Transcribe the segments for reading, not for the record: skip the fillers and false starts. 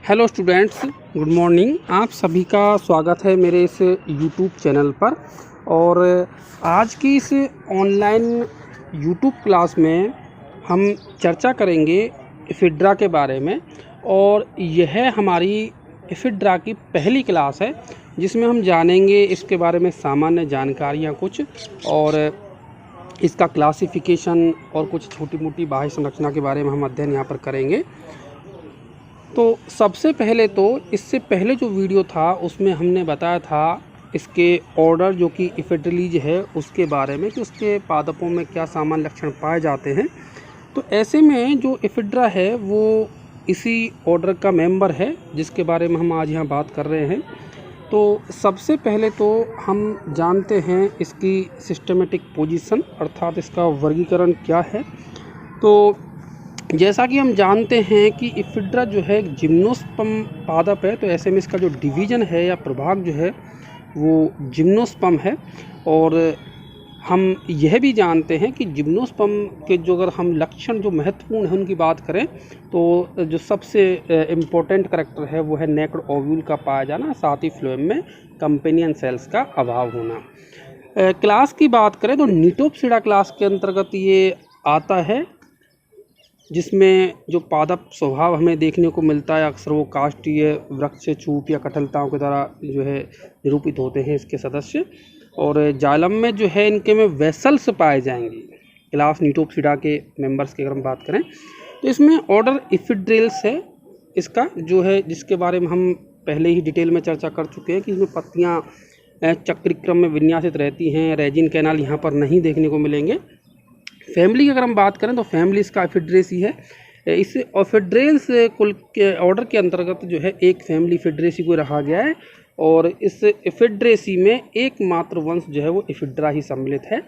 Hello students, good morning. आप सभी का स्वागत है मेरे इस यूट्यूब चैनल पर। और आज की इस ऑनलाइन यूट्यूब क्लास में हम चर्चा करेंगे इफिड्रा के बारे में। और यह हमारी इफिड्रा की पहली क्लास है जिसमें हम जानेंगे इसके बारे में सामान्य जानकारियाँ कुछ, और इसका क्लासिफिकेशन और कुछ छोटी मोटी बाह्य संरचना के बारे में हम अध्ययन यहाँ पर करेंगे। तो सबसे पहले तो इससे पहले जो वीडियो था उसमें हमने बताया था इसके ऑर्डर जो कि इफिड्रिलीज है उसके बारे में, कि उसके पादपों में क्या सामान्य लक्षण पाए जाते हैं। तो ऐसे में जो इफिड्रा है वो इसी ऑर्डर का मेंबर है जिसके बारे में हम आज यहाँ बात कर रहे हैं। तो सबसे पहले तो हम जानते हैं इसकी सिस्टमेटिक पोजीशन, अर्थात इसका वर्गीकरण क्या है। तो जैसा कि हम जानते हैं कि इफिड्रा जो है जिम्नोस्पर्म पादप है, तो ऐसे में इसका जो डिवीज़न है या प्रभाग जो है वो जिम्नोस्पर्म है। और हम यह भी जानते हैं कि जिम्नोस्पर्म के जो अगर हम लक्षण जो महत्वपूर्ण हैं उनकी बात करें तो जो सबसे इम्पोर्टेंट करैक्टर है वो है नेक्ड ओव्यूल का पाया जाना, साथ ही फ्लोएम में कंपेनियन सेल्स का अभाव होना। क्लास की बात करें तो निटोप्सिडा क्लास के अंतर्गत ये आता है, जिसमें जो पादप स्वभाव हमें देखने को मिलता है अक्सर वो काष्ठीय, वृक्ष, चूप या कठलताओं की तरह जो है निरूपित होते हैं इसके सदस्य। और जाइलम में जो है इनके में वेसल्स पाए जाएंगे। क्लास निटोप्सिडा के मेंबर्स की अगर हम बात करें तो इसमें ऑर्डर इफिड्रिल्स है इसका, जो है जिसके बारे में हम पहले ही डिटेल में चर्चा कर चुके हैं कि इसमें पत्तियाँ चक्रिक्रम में विन्यासित रहती हैं। रेजिन कैनाल यहाँ पर नहीं देखने को मिलेंगे। फैमिली की अगर हम बात करें तो फैमिली इसका इफिड्रेसी है। इस इफिड्रेल्स कुल के ऑर्डर के अंतर्गत जो है एक फैमिली इफिड्रेसी को रखा गया है, और इस इफिड्रेसी में एकमात्र वंश जो है वो इफिड्रा ही सम्मिलित है।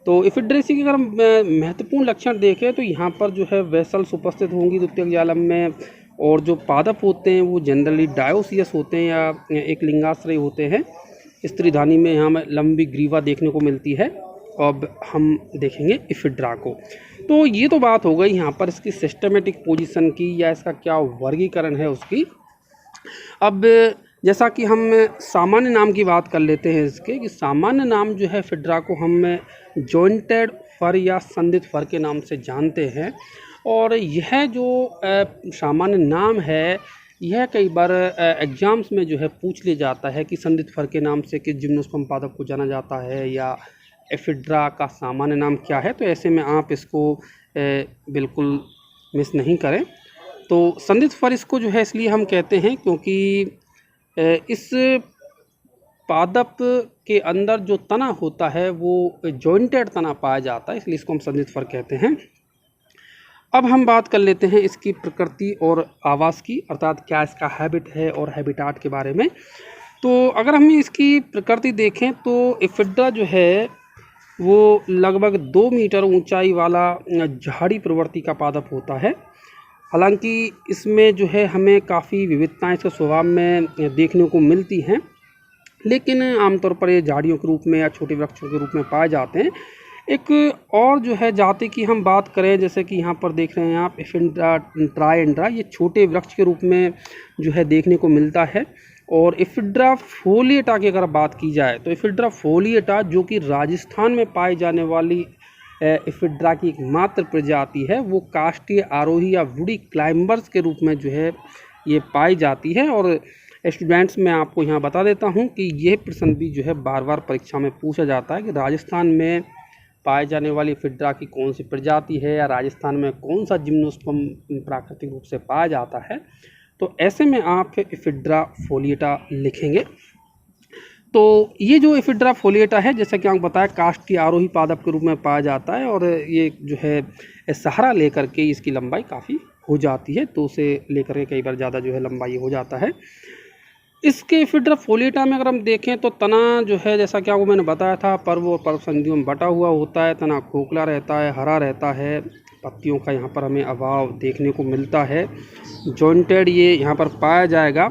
तो इफिड्रेसी के अगर हम महत्वपूर्ण लक्षण देखें तो यहाँ पर जो है वेसल्स उपस्थित होंगी द्वितीयक जाइलम में, और जो पादप होते हैं वो जनरली डायोसियस होते हैं या एक लिंगाश्रयी होते हैं। स्त्रीधानी में यहाँ में लंबी ग्रीवा देखने को मिलती है। अब हम देखेंगे इफिड्रा को। तो ये तो बात हो गई यहाँ पर इसकी सिस्टमेटिक पोजीशन की या इसका क्या वर्गीकरण है उसकी। अब जैसा कि हम सामान्य नाम की बात कर लेते हैं इसके, कि सामान्य नाम जो है इफिड्रा को हम जॉइंटेड फर या संधित फर के नाम से जानते हैं। और यह जो सामान्य नाम है यह कई बार एग्जाम्स में जो है पूछ लिया जाता है कि संधित फर के नाम से किस जिम्नोस्पर्म पादप को जाना जाता है या इफिड्रा का सामान्य नाम क्या है। तो ऐसे में आप इसको बिल्कुल मिस नहीं करें। तो संधित फर इसको जो है इसलिए हम कहते हैं क्योंकि इस पादप के अंदर जो तना होता है वो जॉइंटेड तना पाया जाता है, इसलिए इसको हम संधित फर कहते हैं। अब हम बात कर लेते हैं इसकी प्रकृति और आवास की, अर्थात क्या इसका हैबिट है और हैबिटाट के बारे में। तो अगर हम इसकी प्रकृति देखें तो इफिड्रा जो है वो लगभग 2 मीटर ऊंचाई वाला झाड़ी प्रवृत्ति का पादप होता है। हालांकि इसमें जो है हमें काफ़ी विविधताएं इसके स्वभाव में देखने को मिलती हैं, लेकिन आमतौर पर ये झाड़ियों के रूप में या छोटे वृक्षों के रूप में पाए जाते हैं। एक और जो है जाति की हम बात करें, जैसे कि यहाँ पर देख रहे हैं आप इफिड्रा ट्राइएंड्रा, ये छोटे वृक्ष के रूप में जो है देखने को मिलता है। और इफिड्रा फोलिएटा की अगर बात की जाए तो इफिड्रा फोलिएटा जो कि राजस्थान में पाई जाने वाली इफिड्रा की एकमात्र प्रजाति है, वो काष्ठीय आरोही या वुडी क्लाइंबर्स के रूप में जो है ये पाई जाती है। और स्टूडेंट्स मैं आपको यहाँ बता देता हूँ कि यह प्रश्न भी जो है बार बार परीक्षा में पूछा जाता है कि राजस्थान में पाए जाने वाली इफिड्रा की कौन सी प्रजाति है या राजस्थान में कौन सा जिम्नोस्पर्म प्राकृतिक रूप से पाया जाता है। तो ऐसे में आप इफिड्रा फोलिएटा लिखेंगे। तो ये जो इफिड्रा फोलिएटा है, जैसा कि आपको बताया, काष्ठ की आरोही पादप के रूप में पाया जाता है, और ये जो है सहारा लेकर के इसकी लंबाई काफ़ी हो जाती है, तो उसे लेकर के कई बार ज़्यादा जो है लंबाई हो जाता है। इसके इफिड्रा फोलिएटा में अगर हम देखें तो तना जो है, जैसा कि आपको मैंने बताया था, पर्व और पर्व संधियों में बटा हुआ होता है। तना खोखला रहता है, हरा रहता है, पत्तियों का यहाँ पर हमें अभाव देखने को मिलता है। जॉइंटेड ये यहाँ पर पाया जाएगा।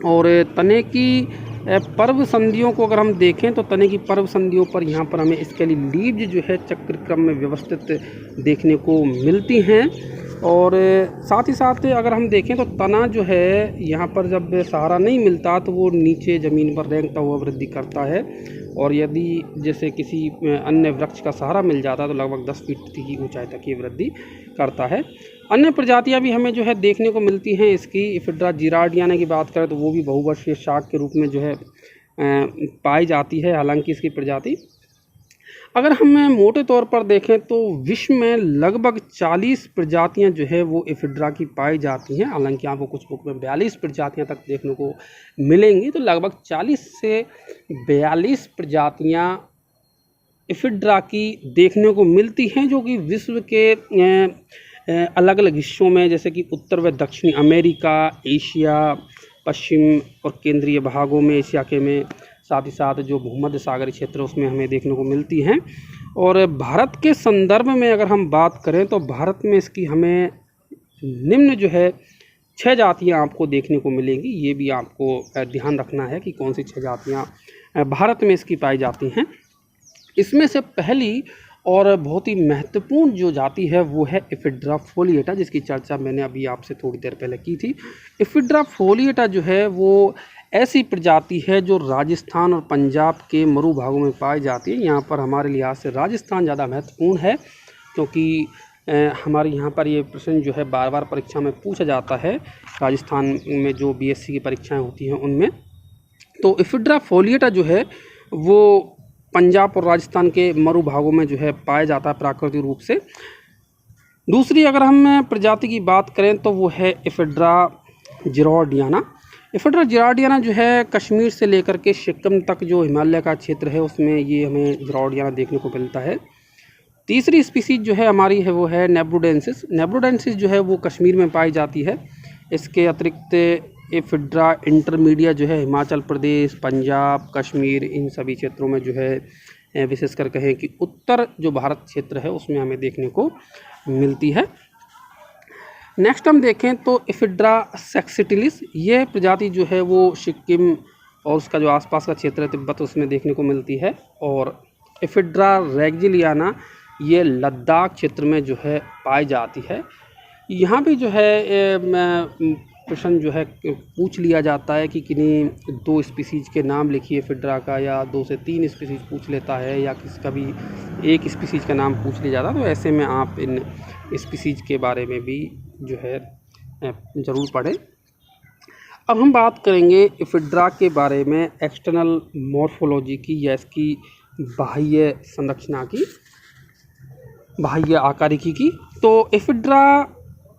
और तने की पर्व संधियों को अगर हम देखें तो तने की पर्व संधियों पर यहाँ पर हमें इसके लिए लीव्स जो है चक्र क्रम में व्यवस्थित देखने को मिलती हैं। और साथ ही साथ अगर हम देखें तो तना जो है यहाँ पर जब सहारा नहीं मिलता तो वो नीचे ज़मीन पर रेंगता हुआ वृद्धि करता है, और यदि जैसे किसी अन्य वृक्ष का सहारा मिल जाता है तो लगभग 10 फीट की ऊंचाई तक ये वृद्धि करता है। अन्य प्रजातियां भी हमें जो है देखने को मिलती हैं इसकी। एफिड्रा जिरार्डियाना की बात करें तो वो भी बहुवर्षीय शाक के रूप में जो है पाई जाती है, हालांकि इसकी प्रजाति अगर हम मोटे तौर पर देखें तो विश्व में लगभग 40 प्रजातियां जो है वो एफिड्रा की पाई जाती हैं। हालांकि आपको कुछ बुक में 42 प्रजातियां तक देखने को मिलेंगी, तो लगभग 40 से 42 प्रजातियां एफिड्रा की देखने को मिलती हैं, जो कि विश्व के अलग अलग हिस्सों में जैसे कि उत्तर व दक्षिणी अमेरिका, एशिया, पश्चिम और केंद्रीय भागों में एशिया के में, साथ ही साथ जो भूमध्य सागरीय क्षेत्र उसमें हमें देखने को मिलती हैं। और भारत के संदर्भ में अगर हम बात करें तो भारत में इसकी हमें निम्न जो है 6 जातियाँ आपको देखने को मिलेंगी। ये भी आपको ध्यान रखना है कि कौन सी 6 जातियाँ भारत में इसकी पाई जाती हैं। इसमें से पहली और बहुत ही महत्वपूर्ण जो जाति है वो है एफिड्रा फोलिएटा, जिसकी चर्चा मैंने अभी आपसे थोड़ी देर पहले की थी। एफिड्रा फोलिएटा जो है वो ऐसी प्रजाति है जो राजस्थान और पंजाब के मरु भागों में पाई जाती है। यहाँ पर हमारे लिहाज से राजस्थान ज़्यादा महत्वपूर्ण है, क्योंकि हमारे यहाँ पर ये प्रश्न जो है बार बार परीक्षा में पूछा जाता है, राजस्थान में जो बीएससी की परीक्षाएं होती हैं उनमें। तो एफिड्रा फोलिएटा जो है वो पंजाब और राजस्थान के मरु भागों में जो है पाया जाता है प्राकृतिक रूप से। दूसरी अगर हम प्रजाति की बात करें तो वो है एफिड्रा जिरार्डियाना। एफिड्रा जिरार्डियाना जो है कश्मीर से लेकर के सिक्किम तक जो हिमालय का क्षेत्र है उसमें ये हमें जिरार्डियाना देखने को मिलता है। तीसरी स्पीसीज जो है हमारी है वो है नेब्रोडेंसिस। नेब्रोडेंसिस जो है वो कश्मीर में पाई जाती है। इसके अतिरिक्त एफिड्रा इंटरमीडिया जो है हिमाचल प्रदेश, पंजाब, कश्मीर, इन सभी क्षेत्रों में जो है विशेषकर कहें कि उत्तर जो भारत क्षेत्र है उसमें हमें देखने को मिलती है। नेक्स्ट हम देखें तो एफिड्रा सेक्सिटिलिस, ये प्रजाति जो है वो सिक्किम और उसका जो आसपास का क्षेत्र है तिब्बत उसमें देखने को मिलती है। और एफिड्रा रेग्जिलियाना ये लद्दाख क्षेत्र में जो है पाई जाती है। यहाँ भी जो है प्रश्न जो है पूछ लिया जाता है कि किन्हीं 2 स्पीसीज के नाम लिखिए एफिड्रा का, या 2 से 3 स्पीसीज पूछ लेता है, या किसी का भी एक स्पीसीज का नाम पूछ लिया जाता है। तो ऐसे में आप इन स्पीसीज के बारे में भी जो है ज़रूर पढ़ें। अब हम बात करेंगे एफिड्रा के बारे में एक्सटर्नल मॉर्फोलॉजी की, या इसकी बाह्य संरचना की, बाह्य आकारिकी की। तो एफिड्रा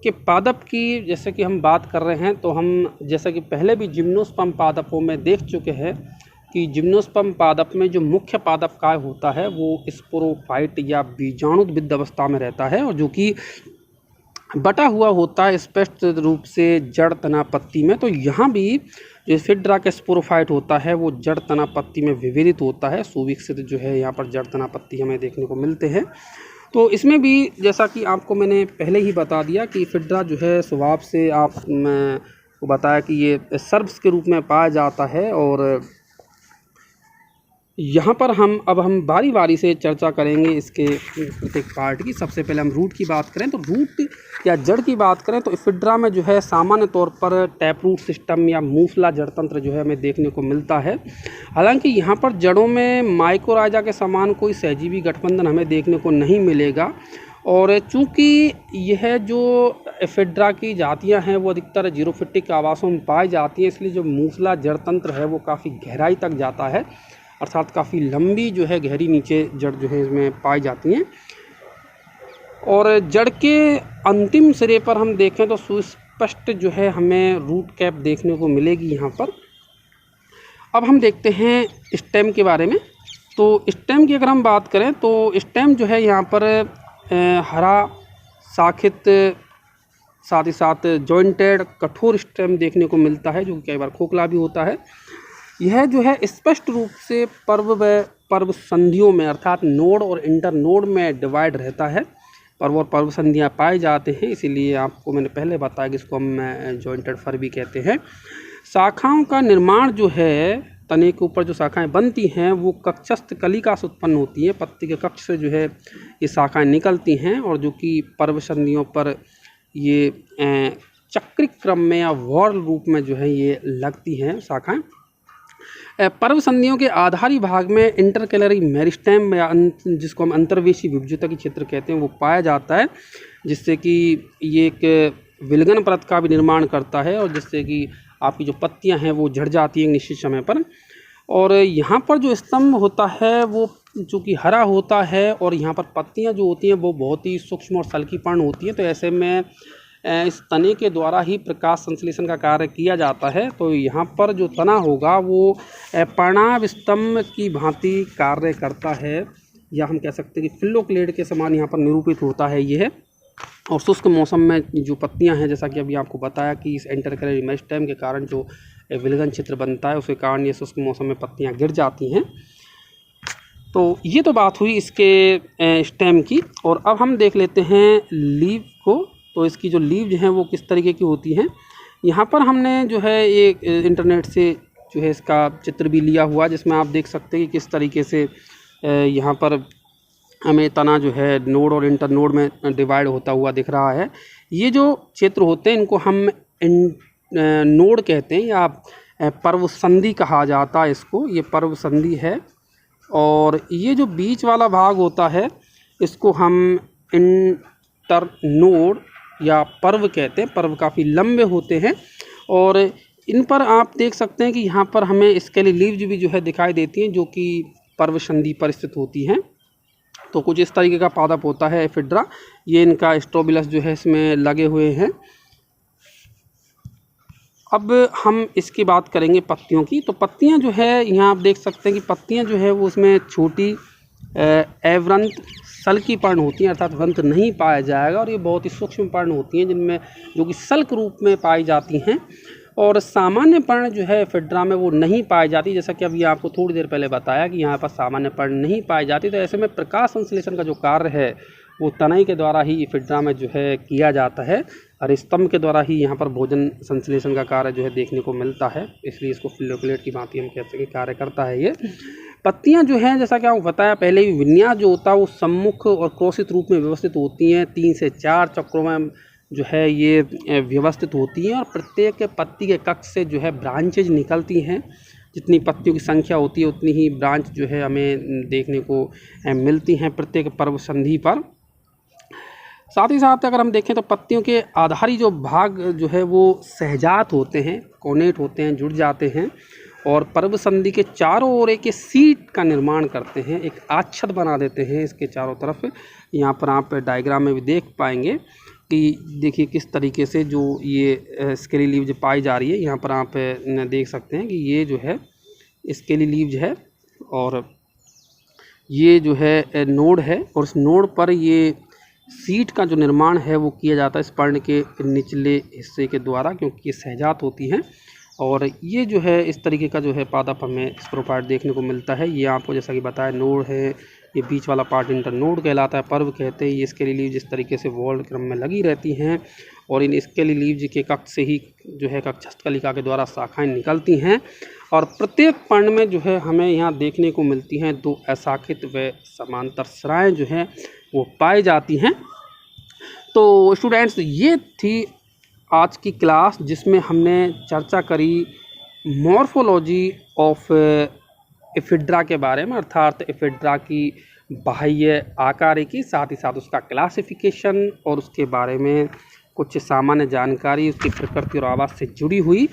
के पादप की जैसे कि हम बात कर रहे हैं, तो हम जैसा कि पहले भी जिम्नोस्पर्म पादपों में देख चुके हैं कि जिम्नोस्पर्म पादप में जो मुख्य पादप काय होता है वो स्पोरोफाइट या बीजाणुविद्ध अवस्था में रहता है, और जो कि बटा हुआ होता है स्पष्ट रूप से जड़ तना पत्ती में। तो यहाँ भी जो एफिड्रा का स्पोरोफाइट होता है वो जड़ तना पत्ती में विभेदित होता है। सुविकसित जो है यहाँ पर जड़ तना पत्ती हमें देखने को मिलते हैं। तो इसमें भी जैसा कि आपको मैंने पहले ही बता दिया कि एफिड्रा जो है स्वभाव से मैं को बताया कि ये सर्ब्स के रूप में पाया जाता है। और यहाँ पर हम बारी बारी से चर्चा करेंगे इसके प्रत्येक पार्ट की। सबसे पहले हम रूट की बात करें तो रूट या जड़ की बात करें तो एफिड्रा में जो है सामान्य तौर पर टैप रूट सिस्टम या मूसला जड़ तंत्र जो है हमें देखने को मिलता है। हालांकि यहाँ पर जड़ों में माइकोराइजा के समान कोई सहजीवी गठबंधन हमें देखने को नहीं मिलेगा। और चूँकि यह जो एफिड्रा की जातियाँ हैं वो अधिकतर जीरोफिटिक आवासों में पाई जाती हैं, इसलिए जो मूसला जड़ तंत्र है वो काफ़ी गहराई तक जाता है, अर्थात काफ़ी लंबी जो है गहरी नीचे जड़ जो है इसमें पाई जाती हैं। और जड़ के अंतिम सिरे पर हम देखें तो सुस्पष्ट जो है हमें रूट कैप देखने को मिलेगी यहाँ पर। अब हम देखते हैं स्टेम के बारे में। तो स्टेम की अगर हम बात करें तो स्टेम जो है यहाँ पर हरा शाखित, साथ ही साथ जॉइंटेड कठोर स्टेम देखने को मिलता है, जो कि कई बार खोखला भी होता है। यह जो है स्पष्ट रूप से पर्व व पर्व संधियों में अर्थात नोड और इंटर नोड में डिवाइड रहता है। पर्व और पर्व संधियाँ पाए जाते हैं, इसीलिए आपको मैंने पहले बताया कि इसको हम जॉइंटेड फर भी कहते हैं। शाखाओं का निर्माण जो है, तने के ऊपर जो शाखाएं बनती हैं वो कक्षस्थ कलिका से उत्पन्न होती हैं। पत्ती के कक्ष से जो है ये शाखाएं निकलती हैं, और जो कि पर्व संधियों पर ये चक्रिक क्रम में या वॉर्ल रूप में जो है ये लगती हैं शाखाएं। पर्व संधियों के आधारी भाग में इंटरकैलरी मेरिस्टेम या जिसको हम अंतर्वेशी विभज्यता की क्षेत्र कहते हैं वो पाया जाता है, जिससे कि ये एक विलगन परत का भी निर्माण करता है और जिससे कि आपकी जो पत्तियां हैं वो झड़ जाती हैं निश्चित समय पर। और यहाँ पर जो स्तंभ होता है वो चूँकि हरा होता है और यहाँ पर पत्तियाँ जो होती हैं वो बहुत ही सूक्ष्म और सल्कीपर्ण होती हैं, तो ऐसे में इस तने के द्वारा ही प्रकाश संश्लेषण का कार्य किया जाता है। तो यहाँ पर जो तना होगा वो पर्णाव स्तंभ की भांति कार्य करता है, या हम कह सकते हैं कि फिल्लोक्लेड के समान यहाँ पर निरूपित होता है ये है। और शुष्क मौसम में जो पत्तियां हैं, जैसा कि अभी आपको बताया कि इस इंटरकैलरी मेरिस्टेम के कारण जो विलगन क्षेत्र बनता है उसके कारण ये शुष्क मौसम में पत्तियां गिर जाती हैं। तो ये तो बात हुई इसके स्टेम की। और अब हम देख लेते हैं लीव को। तो इसकी जो लीव हैं वो किस तरीके की होती हैं। यहाँ पर हमने जो है एक इंटरनेट से जो है इसका चित्र भी लिया हुआ, जिसमें आप देख सकते हैं कि किस तरीके से यहाँ पर हमें तना जो है नोड और इंटर नोड में डिवाइड होता हुआ दिख रहा है। ये जो क्षेत्र होते हैं इनको हम नोड कहते हैं या पर्व संधि कहा जाता है इसको, ये पर्व संधि है। और ये जो बीच वाला भाग होता है इसको हम इंटर नोड या पर्व कहते हैं। पर्व काफ़ी लंबे होते हैं और इन पर आप देख सकते हैं कि यहाँ पर हमें स्केली लीव्स भी जो है दिखाई देती हैं, जो कि पर्व संधि पर स्थित होती हैं। तो कुछ इस तरीके का पादप होता है एफिड्रा। ये इनका स्ट्रोबिलस जो है इसमें लगे हुए हैं। अब हम इसकी बात करेंगे पत्तियों की। तो पत्तियां जो है यहाँ आप देख सकते हैं कि पत्तियां जो है वो उसमें छोटी अवृंत सल्की पर्ण होती हैं, अर्थात वृंत नहीं पाया जाएगा। और ये बहुत ही सूक्ष्म पर्ण होती हैं जिनमें जो कि सल्क रूप में पाई जाती हैं। और सामान्य पर्ण जो है एफिड्रा में वो नहीं पाई जाती, जैसा कि अभी आपको थोड़ी देर पहले बताया कि यहाँ पर सामान्य पर्ण नहीं पाई जाती। तो ऐसे में प्रकाश संश्लेषण का जो कार्य है वो तनई के द्वारा ही एफिड्रा में जो है किया जाता है और स्तंभ के द्वारा ही यहाँ पर भोजन संश्लेषण का कार्य जो है देखने को मिलता है, इसलिए इसको फिल्लोक्लेड की भांति हम कहते हैं कि कार्य करता है ये। पत्तियां जो हैं जैसा कि आपको बताया पहले भी, विन्यास जो होता है वो सम्मुख और क्रोशित रूप में व्यवस्थित होती हैं। 3 से 4 चक्रों में जो है ये व्यवस्थित होती हैं और प्रत्येक पत्ती के कक्ष से जो है ब्रांचेज निकलती हैं। जितनी पत्तियों की संख्या होती है उतनी ही ब्रांच जो है हमें देखने को मिलती हैं प्रत्येक पर्व संधि पर। साथ ही साथ अगर हम देखें तो पत्तियों के आधारी जो भाग जो है वो सहजात होते हैं, कोनेट होते हैं, जुड़ जाते हैं और पर्व संधि के चारों ओर एक सीट का निर्माण करते हैं, एक आच्छद बना देते हैं इसके चारों तरफ। यहाँ पर आप डायग्राम में भी देख पाएंगे कि देखिए किस तरीके से जो ये स्केली लीव्स पाई जा रही है। यहाँ पर आप देख सकते हैं कि ये जो है स्केली लीव्स है और ये जो है नोड है और इस नोड पर ये सीट का जो निर्माण है वो किया जाता है इस पर्ण के निचले हिस्से के द्वारा, क्योंकि ये सहजात होती हैं। और ये जो है इस तरीके का जो है पादप हमें स्पोरोफाइट देखने को मिलता है। ये आपको जैसा कि बताया नोड है, ये बीच वाला पार्ट इंटर नोड कहलाता है, पर्व कहते हैं। ये स्केली लीव्स जिस तरीके से वॉल्ड क्रम में लगी रहती हैं और इन स्केली लीव्स के कक्ष से ही जो है कक्षस्थ कलिका के द्वारा शाखाएं निकलती हैं और प्रत्येक पर्ण में जो है हमें यहाँ देखने को मिलती हैं 2 अशाखित व समांतर सराएँ जो हैं वो पाई जाती हैं। तो स्टूडेंट्स ये थी आज की क्लास जिसमें हमने चर्चा करी मॉर्फोलॉजी ऑफ एफिड्रा के बारे में, अर्थात एफिड्रा की बाह्य आकार की, साथ ही साथ उसका क्लासिफिकेशन और उसके बारे में कुछ सामान्य जानकारी उसकी प्रकृति और आवास से जुड़ी हुई।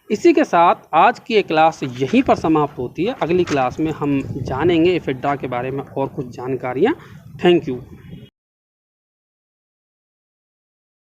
इसी के साथ आज की ये क्लास यहीं पर समाप्त होती है। अगली क्लास में हम जानेंगे एफिड्रा के बारे में और कुछ जानकारियाँ। Thank you.